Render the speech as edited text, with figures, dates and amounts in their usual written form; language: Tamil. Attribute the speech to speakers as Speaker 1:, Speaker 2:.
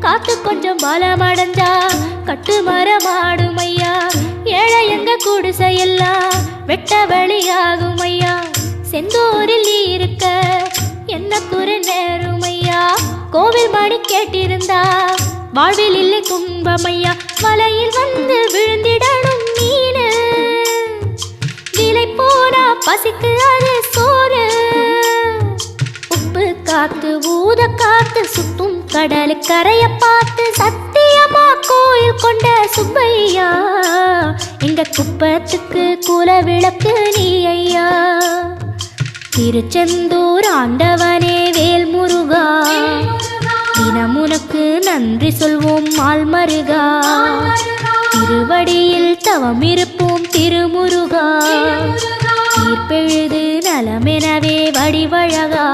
Speaker 1: காத்து கொஞ்சம் பலமடைஞ்சா கட்டு மரமாடும் ஐயா. ஏழை எங்க குடிசையெல்லாம் வெட்ட வழியாகும் ஐயா. செந்தூரில் நீ இருக்க என்ன குறை நேரும் ஐயா. கோவில் மணி கேட்டிருந்தா வாழ்வில் இல்லை கும்பமையா. மலையில் வந்து விழுந்திடணும் மீனு, விலை போனா பசிக்கு அது சோறு. உப்பு காத்து ஊத காத்து சுத்தும் கடலு கரைய பார்த்து சத்தியமா கோயில் கொண்ட சுப்பையா. எங்க குப்பத்துக்கு குல விளக்கு நீ ஐயா. திருச்செந்தூர் ஆண்டவனே வேல் முருகா, தினம் உனக்கு நன்றி சொல்வோம் மால்மருகா. திருவடியில் தவம் இருப்போம் திருமுருகா. தீர்ப்பெழுது நலமெனவே வடிவழகா.